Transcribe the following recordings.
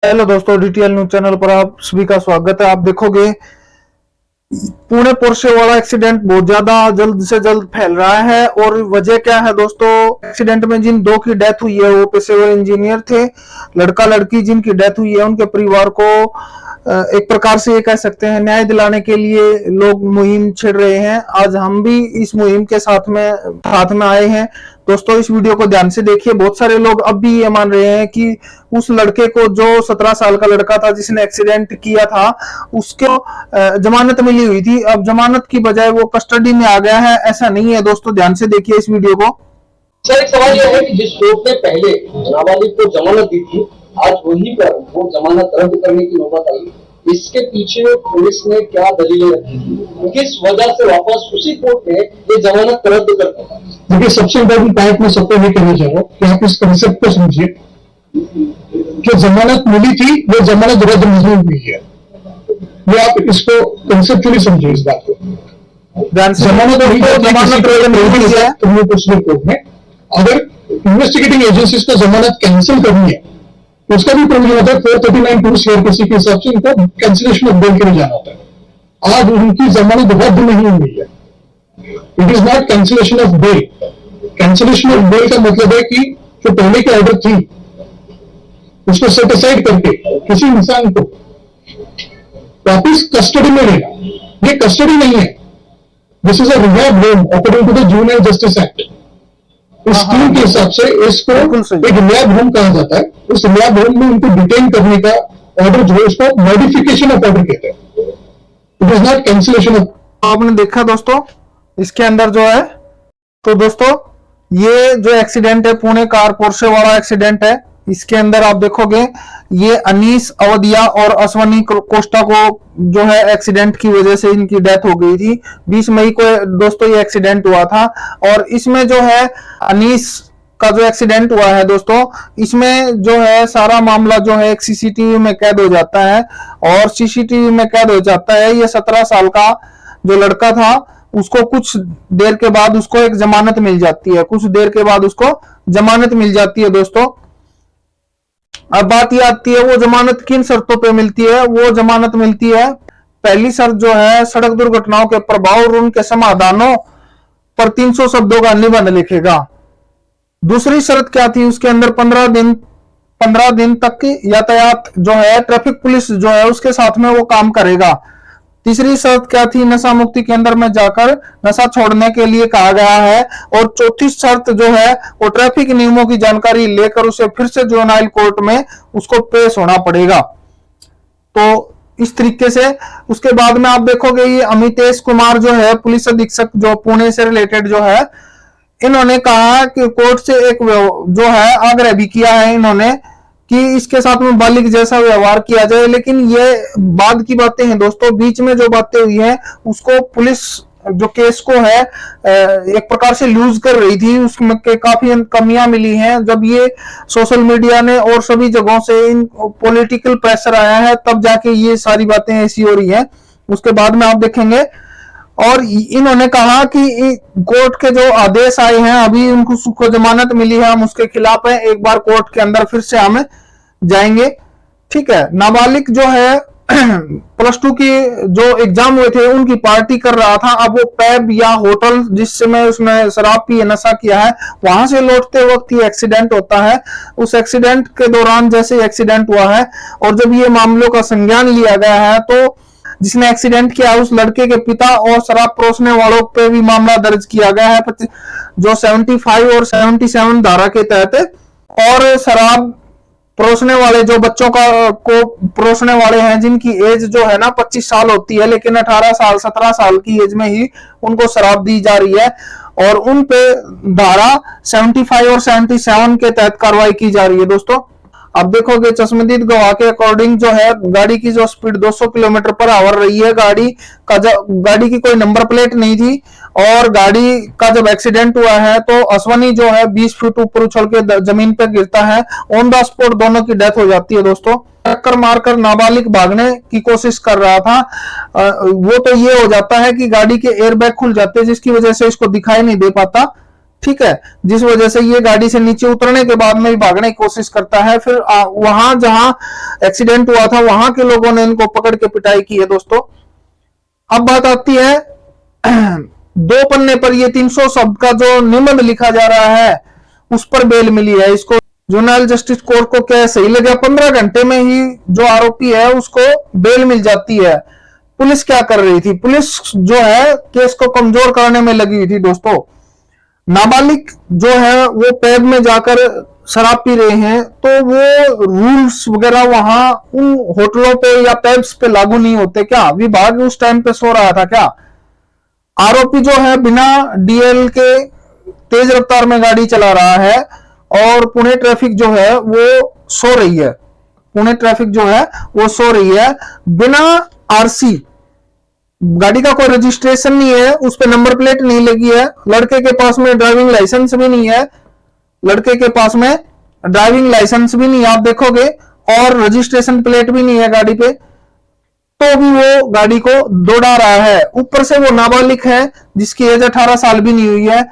Hello दोस्तों, DTL news channel पर आप सभी का स्वागत है। आप देखोगे पुणे पोर्शे वाला एक्सीडेंट बहुत ज्यादा जल्द से जल्द फैल रहा है। और वजह क्या है दोस्तों, एक्सीडेंट में जिन दो की डेथ हुई है वो पेशेवर इंजीनियर थे। लड़का लड़की जिनकी डेथ हुई है उनके परिवार को एक प्रकार से ये कह सकते हैं न्याय दिलाने के लिए लोग मुहिम छेड़ रहे हैं। आज हम भी इस मुहिम के साथ में आए हैं। दोस्तों इस वीडियो को ध्यान से देखिए। बहुत सारे लोग अब भी ये मान रहे हैं कि उस लड़के को, जो 17 साल का लड़का था जिसने एक्सीडेंट किया था, उसको जमानत मिली हुई थी। अब जमानत की बजाय वो कस्टडी में आ गया है। ऐसा नहीं है दोस्तों, ध्यान से देखिए इस वीडियो को। सर एक सवाल यह है कि जिस कोर्ट ने पहले नाबालिग को जमानत दी थी, आज वहीं पर वो जमानत रद्द करने की नौबत आई। इसके पीछे पुलिस ने क्या दलीलें रखी थी, किस वजह से वापस उसी कोर्ट ने ये जमानत रद्द कर दिया? देखिए, सबसे इम्पोर्टेंट पॉइंट मैं सबको ये कहना चाहूंगा कि आप इस कंसेप्ट को समझिए कि जमानत मिली थी, वो जमानत रद्द नहीं हुई है। ये आप इसको कंसेप्चुअली समझिए इस बात को। जमानत कोर्ट में अगर इन्वेस्टिगेटिंग एजेंसीज को जमानत कैंसिल करनी है तो उसका भी प्रोविजन होता है 439(2) सीआरपीसी के हिसाब से इनको कैंसिलेशन ऑफ बेल के लिए जाना होता है। आज उनकी जमानत रद्द नहीं हुई है। It is not cancellation of bail. Cancellation of bail का मतलब है कि जो पहले की ऑर्डर थी उसको सेट असाइड करके किसी इंसान को वापिस कस्टडी में लेना, ये कस्टडी नहीं है। This is a rehab home according to the juvenile justice act. इस स्कीम के हिसाब से इसको एक रिहैब होम कहा जाता है। उस रिहैब होम में उनको डिटेन करने का ऑर्डर जो है उसको मॉडिफिकेशन ऑफ ऑर्डर कहते हैं। It is not cancellation of. आपने देखा दोस्तों इसके अंदर जो है, तो दोस्तों ये जो एक्सीडेंट है पुणे कार पोर्शे वाला एक्सीडेंट है। इसके अंदर आप देखोगे ये अनीस अवधिया और अश्वनी कोस्टा को जो है एक्सीडेंट की वजह से इनकी डेथ हो गई थी। 20 मई को दोस्तों ये एक्सीडेंट हुआ था। और इसमें जो है अनीस का जो एक्सीडेंट हुआ है दोस्तों, इसमें जो है सारा मामला जो है एक सीसीटीवी में कैद हो जाता है। और सीसीटीवी में कैद हो जाता है ये 17 साल का जो लड़का था, उसको कुछ देर के बाद उसको एक जमानत मिल जाती है। कुछ देर के बाद उसको जमानत मिल जाती है दोस्तों। अब बात ये आती है वो जमानत किन शर्तों पे मिलती है। वो जमानत मिलती है, पहली शर्त जो है सड़क दुर्घटनाओं के प्रभाव और उनके समाधानों पर 300 शब्दों का निबंध लिखेगा। दूसरी शर्त क्या थी, उसके अंदर 15 दिन तक की यातायात जो है ट्रैफिक पुलिस जो है उसके साथ में वो काम करेगा। तीसरी शर्त क्या थी, नशा मुक्ति केंद्र में जाकर नशा छोड़ने के लिए कहा गया है। और चौथी शर्त जो है वो ट्रैफिक नियमों की जानकारी लेकर उसे फिर से जुवेनाइल कोर्ट में उसको पेश होना पड़ेगा। तो इस तरीके से उसके बाद में आप देखोगे ये अमितेश कुमार जो है पुलिस अधीक्षक जो पुणे से रिलेटेड जो है, इन्होंने कहा कि कोर्ट से एक जो है आग्रह भी किया है इन्होंने कि इसके साथ में बालिग जैसा व्यवहार किया जाए। लेकिन ये बाद की बातें हैं दोस्तों, बीच में जो बातें हुई हैं उसको पुलिस जो केस को है एक प्रकार से लूज कर रही थी, उसमें काफी कमियां मिली हैं। जब ये सोशल मीडिया ने और सभी जगहों से इन पॉलिटिकल प्रेशर आया है तब जाके ये सारी बातें ऐसी हो रही हैं। उसके बाद में आप देखेंगे और इन्होंने कहा कि कोर्ट के जो आदेश आए हैं अभी उनको जमानत मिली है, हम उसके खिलाफ है, एक बार कोर्ट के अंदर फिर से हम जाएंगे। ठीक है, नाबालिग जो है +2 की जो एग्जाम हुए थे उनकी पार्टी कर रहा था। अब वो पैब या होटल जिसमें उसने शराब पी नशा किया है वहां से लौटते वक्त ये एक्सीडेंट होता है। उस एक्सीडेंट के दौरान जैसे एक्सीडेंट हुआ है और जब ये मामलों का संज्ञान लिया गया है तो जिसने एक्सीडेंट किया उस लड़के के पिता और शराब परोसने वालों पे भी मामला दर्ज किया गया है जो 75 और 77 धारा के तहत। और शराब परोसने वाले जो बच्चों को परोसने वाले हैं जिनकी एज जो है ना 25 साल होती है, लेकिन 18 साल 17 साल की एज में ही उनको शराब दी जा रही है और उन पे धारा 75 और 77 के तहत कार्रवाई की जा रही है दोस्तों। अब देखोगे चश्मदीद गवाह के अकॉर्डिंग जो है गाड़ी की जो स्पीड 200 किलोमीटर पर आवर रही है, गाड़ी की कोई नंबर प्लेट नहीं थी। और गाड़ी का जब एक्सीडेंट हुआ है तो अश्वनी जो है 20 फीट ऊपर उछल के जमीन पर गिरता है। ऑन द स्पॉट दोनों की डेथ हो जाती है दोस्तों। टक्कर मारकर नाबालिग भागने की कोशिश कर रहा था। वो तो ये हो जाता है कि गाड़ी के एयरबैग खुल जाते हैं जिसकी वजह से इसको दिखाई नहीं दे पाता। ठीक है, जिस वजह से ये गाड़ी से नीचे उतरने के बाद में भी भागने की कोशिश करता है। फिर वहां जहां एक्सीडेंट हुआ था वहां के लोगों ने इनको पकड़ के पिटाई की है दोस्तों। अब बात आती है 2 पन्ने पर ये 300 शब्द का जो निबंध लिखा जा रहा है उस पर बेल मिली है इसको। जुवेनाइल जस्टिस कोर्ट को क्या सही लगा, 15 घंटे में ही जो आरोपी है उसको बेल मिल जाती है। पुलिस क्या कर रही थी, पुलिस जो है केस को कमजोर करने में लगी हुई थी दोस्तों। नाबालिग जो है वो पैब में जाकर शराब पी रहे हैं तो वो रूल्स वगैरह वहां उन होटलों पे या पैब्स पे लागू नहीं होते क्या? विभाग उस टाइम पे सो रहा था क्या? आरोपी जो है बिना डीएल के तेज रफ्तार में गाड़ी चला रहा है और पुणे ट्रैफिक जो है वो सो रही है। पुणे ट्रैफिक जो है वो सो रही है बिना आरसी, गाड़ी का कोई रजिस्ट्रेशन नहीं है, उस पर नंबर प्लेट नहीं लगी है, लड़के के पास में ड्राइविंग लाइसेंस भी नहीं है, लड़के के पास में ड्राइविंग लाइसेंस भी नहीं है आप देखोगे, और रजिस्ट्रेशन प्लेट भी नहीं है गाड़ी पे, तो भी वो गाड़ी को दौड़ा रहा है। ऊपर से वो नाबालिग है जिसकी एज 18 साल भी नहीं हुई है।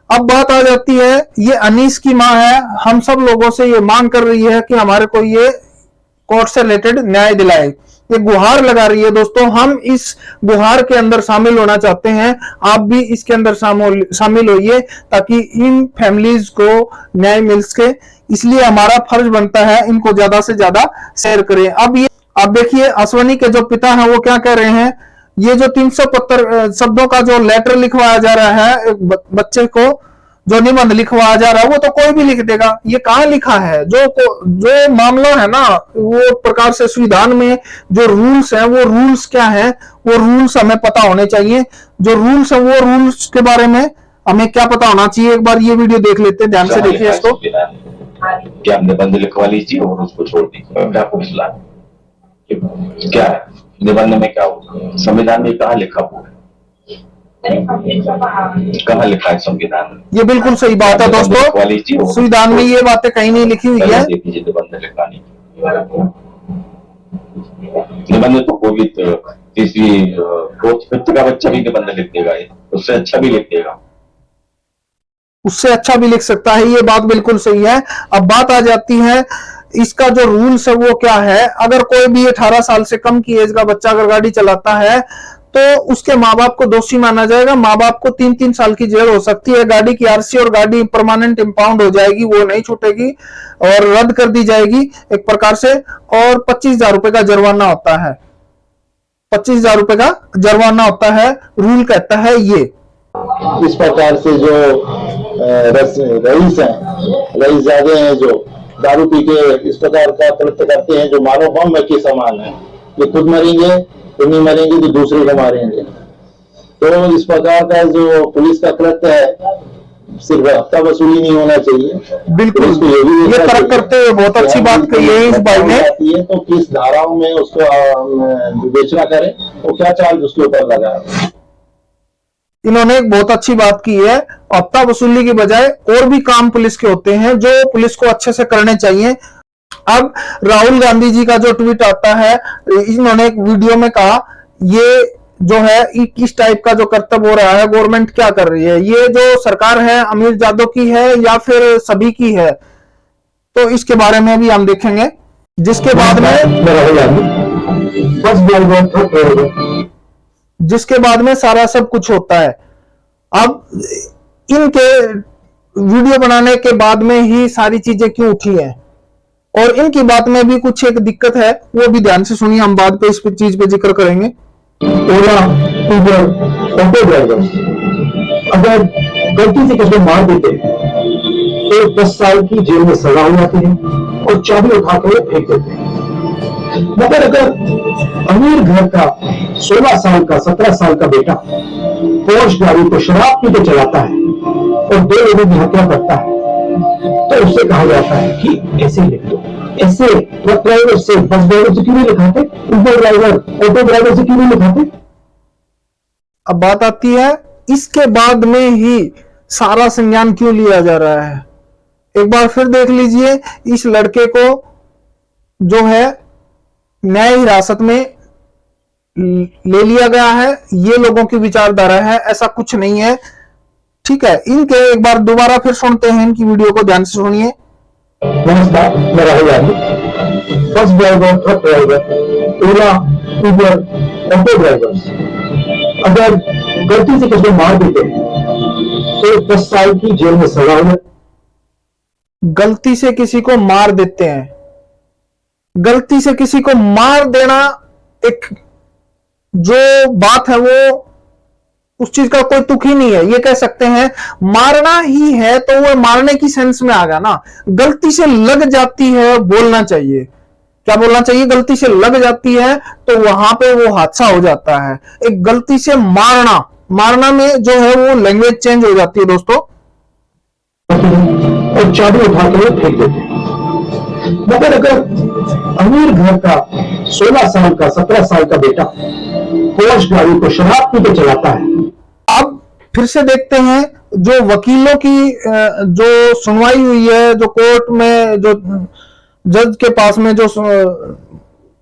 अब बात आ जाती है, ये अनीस की मां है, हम सब लोगों से ये मांग कर रही है कि हमारे को ये कोर्ट से रिलेटेड न्याय दिलाए, ये गुहार लगा रही है दोस्तों। हम इस गुहार के अंदर शामिल होना चाहते हैं, आप भी इसके अंदर शामिल होइए ताकि इन फैमिलीज को न्याय मिल सके। इसलिए हमारा फर्ज बनता है इनको ज्यादा से ज्यादा शेयर करें। अब ये आप देखिए अश्वनी के जो पिता हैं वो क्या कह रहे हैं, ये जो 370 शब्दों का जो लेटर लिखवाया जा रहा है एक बच्चे को, जो निबंध लिखवाया जा रहा है वो तो कोई भी लिख देगा, ये कहाँ लिखा है? जो मामला है ना वो प्रकार से संविधान में जो रूल्स हैं वो रूल्स क्या है, वो रूल्स हमें पता होने चाहिए। जो रूल्स है वो रूल्स के बारे में हमें क्या पता होना चाहिए, एक बार ये वीडियो देख लेते हैं, ध्यान से देखिए इसको। क्या निबंध लिखवा लीजिए और उसको छोड़ दीजिए, क्या पुलिस ला क्या है निबंध में, क्या होगा संविधान में कहाँ लिखा हुआ है, कहाँ लिखा है संविधान में? ये बिल्कुल सही बात है दोस्तों, संविधान में ये बातें कहीं नहीं लिखी हुई है। निबंध लिखवानी, निबंध तो कोई भी तीसरी फिफ्थ का बच्चा भी निबंध लिख देगा, उससे अच्छा भी लिख देगा, उससे अच्छा भी लिख सकता है, ये बात बिल्कुल सही है। अब बात आ जाती है इसका जो रूल्स है वो क्या है। अगर कोई भी 18 साल से कम की एज का बच्चा अगर गाड़ी चलाता है तो उसके माँ बाप को दोषी माना जाएगा, माँ बाप को 3-3 साल की जेल हो सकती है, गाड़ी की आरसी और गाड़ी परमानेंट इंपाउंड हो जाएगी, वो नहीं छूटेगी और रद्द कर दी जाएगी एक प्रकार से, और 25,000 रुपए का जुर्माना होता है, 25,000 रुपए का जुर्माना होता है, रूल कहता है ये। इस प्रकार से जो रईसजादे हैं जो दारू पी के इस प्रकार का कृत्य करते हैं जो मानव बम के समान है, ये खुद मरेंगे तो नहीं मरेंगे तो दूसरे को मारेंगे। तो इस प्रकार का जो पुलिस का कृत्य है सिर्फ हफ्ता वसूली नहीं होना चाहिए, बिल्कुल ये फर्क करते हुए बहुत अच्छी बात कही है इस भाई ने। तो किस धाराओं में उसको विवेचना करें तो क्या चार्ज उसके ऊपर लगा। इन्होंने एक बहुत अच्छी बात की है, हफ्ता वसूली की बजाय और भी काम पुलिस के होते हैं जो पुलिस को अच्छे से करने चाहिए। अब राहुल गांधी जी का जो ट्वीट आता है, इन्होंने एक वीडियो में कहा ये जो है किस टाइप का जो कर्तव्य हो रहा है, गवर्नमेंट क्या कर रही है, ये जो सरकार है अमीर जादों की है या फिर सभी की है, तो इसके बारे में भी हम देखेंगे। जिसके बाद में सारा सब कुछ होता है। अब इनके वीडियो बनाने के बाद में ही सारी चीजें क्यों उठी हैं, और इनकी बात में भी कुछ एक दिक्कत है, वो भी ध्यान से सुनिए, हम बाद पे इस चीज पे जिक्र करेंगे। ओला, उबर, ऑटो ड्राइवर अगर गलती से किसी मार देते तो 10 साल की जेल में सजा हो जाती है और चाबी उठा कर फेंक देते हैं। मगर अगर अमीर घर का 16 साल का 17 साल का बेटा पोर्श गाड़ी को शराब पी के चलाता है और 2 लोगों की हत्या करता है तो उससे कहा जाता है कि ऐसे लिख दो। ऐसे ट्रक ड्राइवर से बस ड्राइवर से क्यों नहीं लिखाते, उबर ड्राइवर ऑटो ड्राइवर से क्यों नहीं लिखाते। अब बात आती है इसके बाद में ही सारा संज्ञान क्यों लिया जा रहा है। एक बार फिर देख लीजिए, इस लड़के को जो है न्याय हिरासत में ले लिया गया है, ये लोगों की विचारधारा है, ऐसा कुछ नहीं है। ठीक है, इनके एक बार दोबारा फिर सुनते हैं, इनकी वीडियो को ध्यान से सुनिए। नमस्कार, मैं Rahul Yadav, bus driver, truck driver, Ola, Uber, auto drivers अगर गलती से किसी को मार देते हैं तो 10 साल की जेल में सजा हो। गलती से किसी को मार देते हैं, गलती से किसी को मार देना एक जो बात है वो उस चीज का कोई तुक ही नहीं है, ये कह सकते हैं मारना ही है तो वो मारने की सेंस में आ गया ना। गलती से लग जाती है बोलना चाहिए, क्या बोलना चाहिए, गलती से लग जाती है तो वहां पे वो हादसा हो जाता है। एक गलती से मारना, मारना में जो है वो लैंग्वेज चेंज हो जाती है दोस्तों। और चाबी उठा के वो फेंक देते हैं। मगर अगर अमीर घर का 16 साल का 17 साल का बेटा पोर्श गाड़ी को शराब पी के चलाता है। अब फिर से देखते हैं जो वकीलों की जो सुनवाई हुई है, जो कोर्ट में जो जज के पास में जो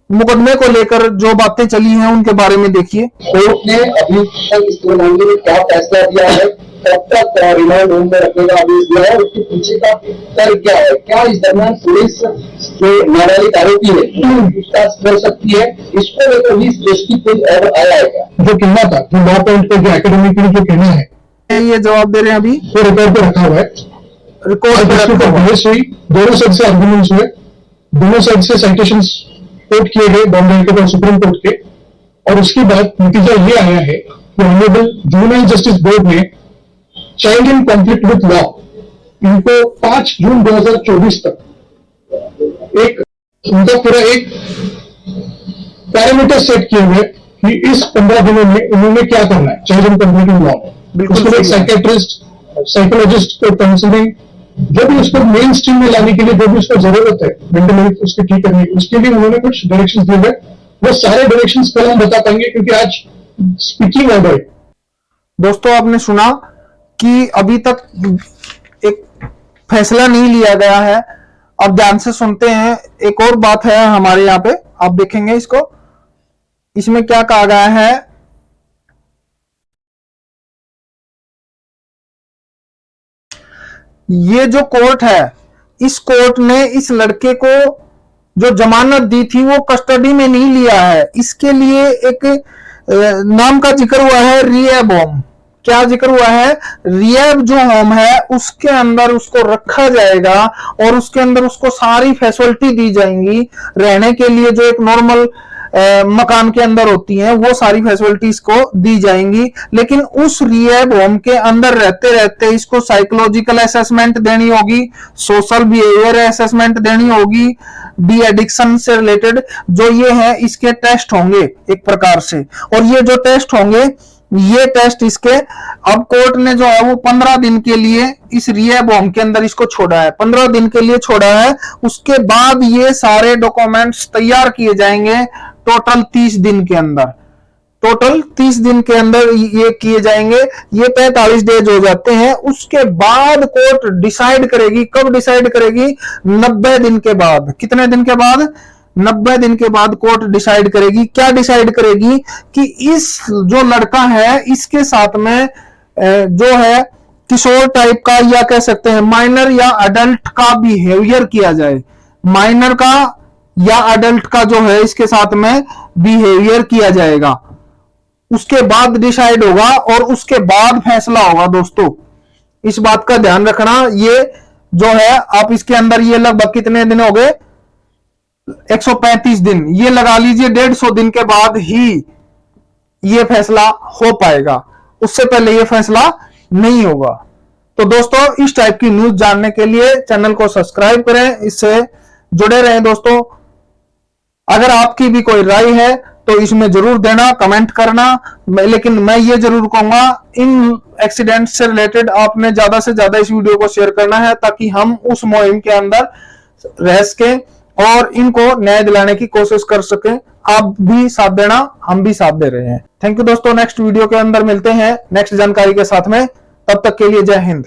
मुकदमे को लेकर जो बातें चली हैं उनके बारे में देखिए। कोर्ट ने अभी तक इस मामले में क्या फैसला दिया है, कब तक रिमांड होम में रखने का आदेश दिया है, उसके पीछे का तर्क क्या है, क्या इस दरमियान पुलिस जो नाबालिग आरोपी है पूछताछ कर सकती है, इसको लेकर भी दृष्टि कोई और आया है क्या? जो कहना था, जो लॉ पॉइंट पे जो एकेडमी के लिए जो कहना है ये जवाब दे रहे हैं, अभी वो रिकॉर्ड पे रखा हुआ है। रिकॉर्ड पे रखा हुआ है। बहस हुई, दोनों साइड से आर्गुमेंट्स हुए, दोनों साइड से साइटेशंस कोर्ट किए गए, बॉम्बे हाई कोर्ट और सुप्रीम कोर्ट के, और उसके बाद नतीजा ये आया है कि ऑनरेबल जुवेनाइल जस्टिस बोर्ड ने child in conflict with law इनको 5 जून 2024 तक एक उनका पूरा एक पैरामीटर सेट किए हुए कि इस 15 दिनों में उन्होंने क्या करना है child in conflict with law. बिल्कुल एक साइकेट्रिस्ट, साइकोलॉजिस्ट को काउंसलिंग, जो भी उसको मेन स्ट्रीम में लाने के लिए जो भी उसको जरूरत है मेंटल हेल्थ उसके ठीक करने की, उसके लिए उन्होंने कुछ डायरेक्शंस दिए हैं। वो सारे डायरेक्शंस कल हम बता पाएंगे क्योंकि आज स्पीकिंग ऑर्डर। दोस्तों आपने सुना कि अभी तक एक फैसला नहीं लिया गया है। अब ध्यान से सुनते हैं, एक और बात है हमारे यहाँ पे, आप देखेंगे इसको, इसमें क्या कहा गया है। ये जो कोर्ट है, इस कोर्ट ने इस लड़के को जो जमानत दी थी वो कस्टडी में नहीं लिया है। इसके लिए एक नाम का जिक्र हुआ है, रिहैब होम। क्या जिक्र हुआ है? रिहैब जो होम है उसके अंदर उसको रखा जाएगा और उसके अंदर उसको सारी फैसिलिटी दी जाएंगी रहने के लिए, जो एक नॉर्मल मकान के अंदर होती हैं वो सारी फैसिलिटीज को दी जाएंगी। लेकिन उस रिहैब होम के अंदर रहते रहते इसको साइकोलॉजिकल असेसमेंट देनी होगी, सोशल बिहेवियर असेसमेंट देनी होगी, डी एडिक्शन से रिलेटेड जो ये है इसके टेस्ट होंगे एक प्रकार से। और ये जो टेस्ट होंगे, ये टेस्ट इसके, अब कोर्ट ने जो है वो 15 दिन के लिए इस रिहैब होम के अंदर इसको छोड़ा है, 15 दिन के लिए छोड़ा है। उसके बाद ये सारे डॉक्यूमेंट्स तैयार किए जाएंगे टोटल 30 दिन के अंदर, टोटल 30 दिन के अंदर ये किए जाएंगे। ये 45 डेज हो जाते हैं। उसके बाद कोर्ट डिसाइड करेगी, कब डिसाइड करेगी? 90 दिन के बाद। कितने दिन के बाद? 90 दिन के बाद कोर्ट डिसाइड करेगी। क्या डिसाइड करेगी? कि इस जो लड़का है इसके साथ में जो है किशोर टाइप का या कह सकते हैं माइनर या अडल्ट का बिहेवियर किया जाए, माइनर का या अडल्ट का जो है इसके साथ में बिहेवियर किया जाएगा। उसके बाद डिसाइड होगा और उसके बाद फैसला होगा। दोस्तों इस बात का ध्यान रखना। ये जो है आप इसके अंदर ये लगभग कितने दिन हो गए? 135 दिन, ये लगा लीजिए 150 दिन के बाद ही ये फैसला हो पाएगा, उससे पहले ये फैसला नहीं होगा। तो दोस्तों इस टाइप की न्यूज जानने के लिए चैनल को सब्सक्राइब करें, इससे जुड़े रहें। दोस्तों अगर आपकी भी कोई राय है तो इसमें जरूर देना, कमेंट करना। लेकिन मैं ये जरूर कहूंगा इन एक्सीडेंट से रिलेटेड आपने ज्यादा से ज्यादा इस वीडियो को शेयर करना है ताकि हम उस मुहिम के अंदर रह सके और इनको न्याय दिलाने की कोशिश कर सकें। आप भी साथ देना, हम भी साथ दे रहे हैं। थैंक यू दोस्तों। नेक्स्ट वीडियो के अंदर मिलते हैं नेक्स्ट जानकारी के साथ में। तब तक के लिए जय हिंद।